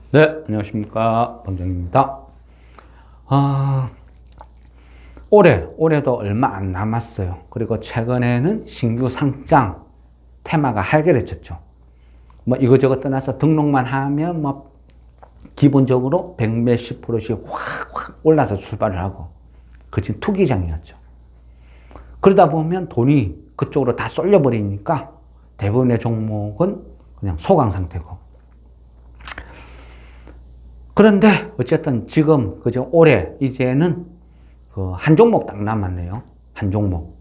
네, 안녕하십니까. 범정입니다. 아, 올해도 얼마 안 남았어요. 그리고 최근에는 신규 상장 테마가 활개를 쳤죠. 뭐 이거저거 떠나서 등록만 하면 뭐 기본적으로 100몇십 프로씩 확 올라서 출발을 하고, 그치 투기장이었죠. 그러다 보면 돈이 그쪽으로 다 쏠려버리니까 대부분의 종목은 그냥 소강 상태고. 그런데 어쨌든 지금 그죠, 올해 이제는 그 한 종목 딱 남았네요. 한 종목.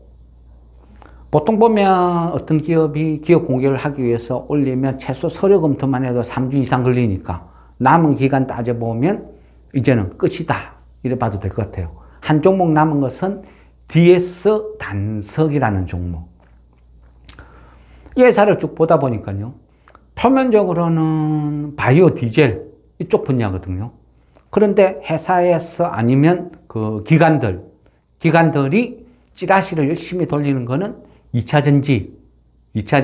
보통 보면 어떤 기업이 기업 공개를 하기 위해서 올리면 최소 서류 검토만 해도 3주 이상 걸리니까 남은 기간 따져보면 이제는 끝이다, 이래 봐도 될 것 같아요. 한 종목 남은 것은 DS 단석이라는 종목. 이 회사를 쭉 보다 보니까요, 표면적으로는 바이오 디젤 이쪽 분야거든요. 그런데 회사에서 아니면 그 기관들이 찌라시를 열심히 돌리는 거는 2차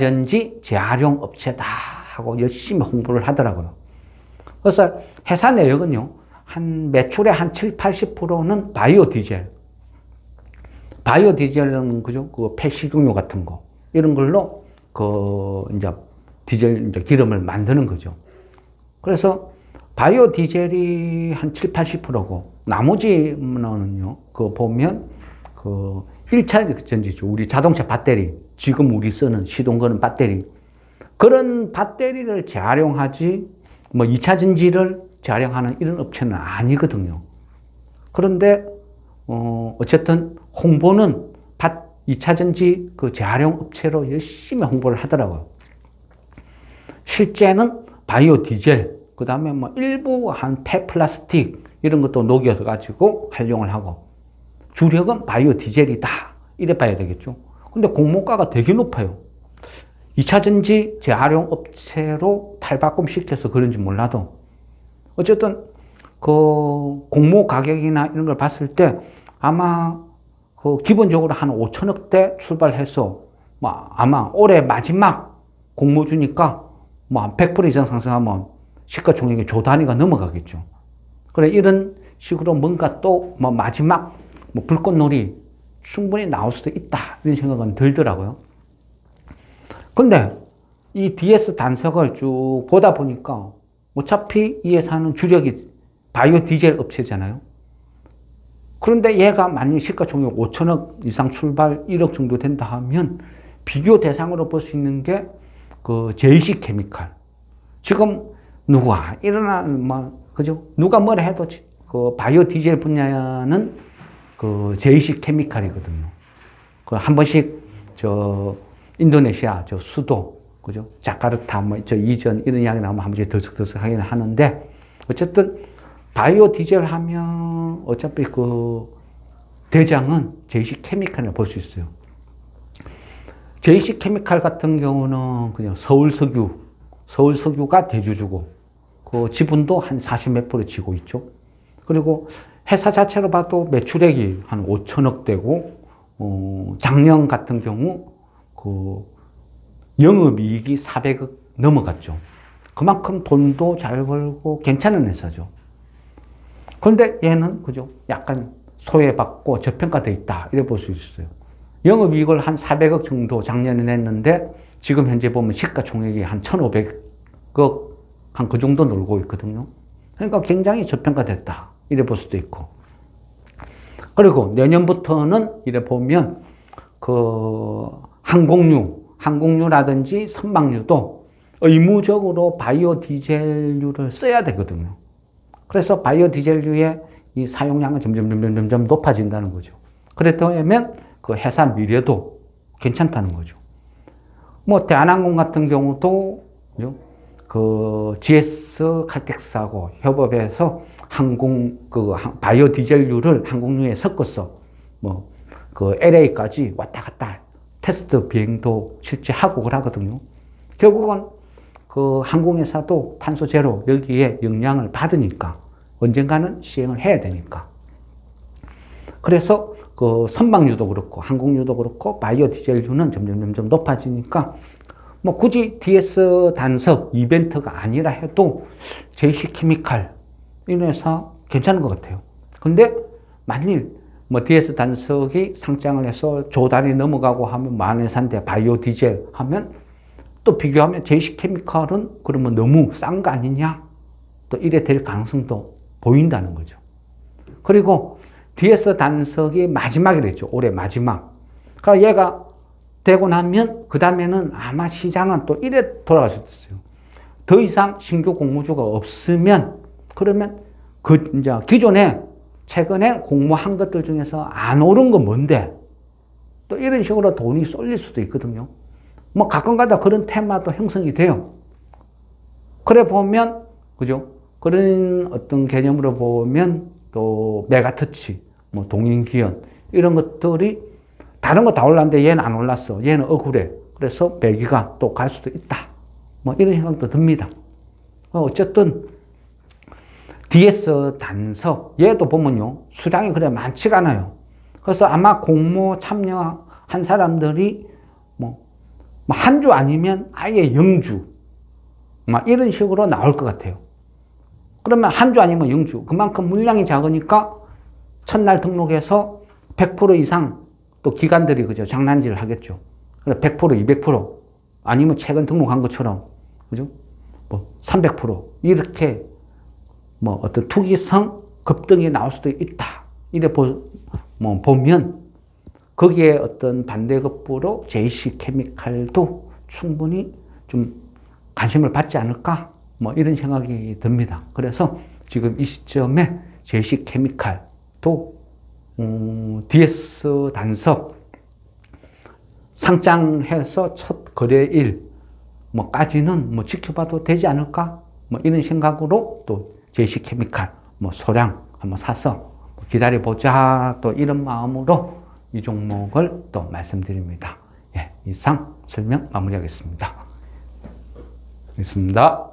전지 재활용 업체다 하고 열심히 홍보를 하더라고요. 그래서 회사 내역은요, 한 매출의 한 7, 80%는 바이오 디젤은 그죠? 그 폐식용유 같은 거 이런 걸로 그 이제 디젤 이제 기름을 만드는 거죠. 그래서 바이오 디젤이 한 7, 80%고 나머지는요, 그 보면 그 1차 전지죠. 우리 자동차 배터리, 지금 우리 쓰는 시동 거는 배터리, 그런 배터리를 재활용하지 뭐 2차 전지를 재활용하는 이런 업체는 아니거든요. 그런데 어쨌든 홍보는 2차 전지 그 재활용 업체로 열심히 홍보를 하더라고요. 실제는 바이오 디젤, 그 다음에 뭐 일부 한 폐플라스틱 이런 것도 녹여서 가지고 활용을 하고, 주력은 바이오 디젤이다, 이래 봐야 되겠죠. 근데 공모가가 되게 높아요. 2차 전지 재활용 업체로 탈바꿈 시켜서 그런지 몰라도 어쨌든 그 공모 가격이나 이런 걸 봤을 때 아마 그 기본적으로 한 5천억대 출발해서 뭐 아마 올해 마지막 공모주니까 뭐 한 100% 이상 상승하면 시가총액이 조 단위가 넘어가겠죠. 그래, 이런 식으로 뭔가 또 뭐 마지막 뭐 불꽃놀이 충분히 나올 수도 있다, 이런 생각은 들더라고요. 근데 이 DS 단석을 쭉 보다 보니까 어차피 이 회사는 주력이 바이오 디젤 업체잖아요. 그런데 얘가 만약 시가총액 5천억 이상 출발 1억 정도 된다 하면 비교 대상으로 볼 수 있는 게 그 JC 케미칼. 지금 누가 일어나 뭐 그죠? 누가 뭐라 해도 그 바이오 디젤 분야는 그 JC 케미칼이거든요. 그 한 번씩 저 인도네시아 저 수도 그죠? 자카르타 뭐 저 이전 이런 이야기 나오면 한 번씩 들썩들썩하긴 하는데, 어쨌든 바이오 디젤 하면 어차피 그 대장은 JC 케미칼을 볼 수 있어요. JC 케미칼 같은 경우는 그냥 서울석유가 대주주고, 그 지분도 한 40 몇 프로 쥐고 있죠. 그리고 회사 자체로 봐도 매출액이 한 5천억 되고, 작년 같은 경우 그 영업이익이 400억 넘어갔죠. 그만큼 돈도 잘 벌고 괜찮은 회사죠. 그런데 얘는 그죠, 약간 소외받고 저평가되어 있다, 이래 볼 수 있어요. 영업이익을 한 400억 정도 작년에 냈는데 지금 현재 보면 시가총액이 한 1,500억 한 그 정도 놀고 있거든요. 그러니까 굉장히 저평가됐다, 이래 볼 수도 있고. 그리고 내년부터는 이래 보면 그 항공유라든지 선박유도 의무적으로 바이오 디젤유를 써야 되거든요. 그래서 바이오 디젤유의 이 사용량은 점점 높아진다는 거죠. 그렇다면 그 회사 미래도 괜찮다는 거죠. 뭐 대한항공 같은 경우도 그 GS 칼텍스하고 협업해서 바이오 디젤유를 항공유에 섞어서 뭐 그 LA까지 왔다 갔다 테스트 비행도 실제 하고 그러거든요. 결국은 그 항공회사도 탄소 제로 여기에 영향을 받으니까 언젠가는 시행을 해야 되니까. 그래서 그 선박유도 그렇고 항공유도 그렇고 바이오 디젤유는 점점 높아지니까 뭐 굳이 DS 단석 이벤트가 아니라 해도 JC케미칼 이런 회사 괜찮은 것 같아요. 근데 만일 뭐 DS 단석이 상장을 해서 조달이 넘어가고 하면 만회산대 바이오 디젤 하면 또 비교하면 JC케미칼은 그러면 너무 싼 거 아니냐? 또 이래 될 가능성도 보인다는 거죠. 그리고 DS 단석이 마지막이랬죠. 올해 마지막. 그러니까 얘가 되고 나면 그 다음에는 아마 시장은 또 이래 돌아갈 수도 있어요. 더 이상 신규 공모주가 없으면 그러면 그 이제 기존에 최근에 공모한 것들 중에서 안 오른 건 뭔데? 또 이런 식으로 돈이 쏠릴 수도 있거든요. 뭐 가끔가다 그런 테마도 형성이 돼요. 그래 보면 그죠? 그런 어떤 개념으로 보면 또 메가터치, 뭐 동인기업 이런 것들이 다른 거 다 올랐는데 얘는 안 올랐어. 얘는 억울해. 그래서 배기가 또 갈 수도 있다. 뭐 이런 생각도 듭니다. 어쨌든 DS 단석 얘도 보면요 수량이 그래 많지가 않아요. 그래서 아마 공모 참여한 사람들이 뭐 한 주 아니면 아예 0주 막 이런 식으로 나올 것 같아요. 그러면 한 주 아니면 0주 그만큼 물량이 작으니까 첫날 등록해서 100% 이상 또 기관들이 그죠 장난질을 하겠죠. 100%, 200% 아니면 최근 등록한 것처럼 그죠? 뭐 300% 이렇게 뭐 어떤 투기성 급등이 나올 수도 있다. 이래 보면 거기에 어떤 반대급부로 JC케미칼도 충분히 좀 관심을 받지 않을까? 뭐 이런 생각이 듭니다. 그래서 지금 이 시점에 JC케미칼도 DS 단석 상장해서 첫 거래일 뭐까지는 뭐 지켜봐도 되지 않을까? 뭐 이런 생각으로 또 JC케미칼 뭐 소량 한번 사서 기다려보자 또 이런 마음으로 이 종목을 또 말씀드립니다. 예, 이상 설명 마무리하겠습니다. 있습니다.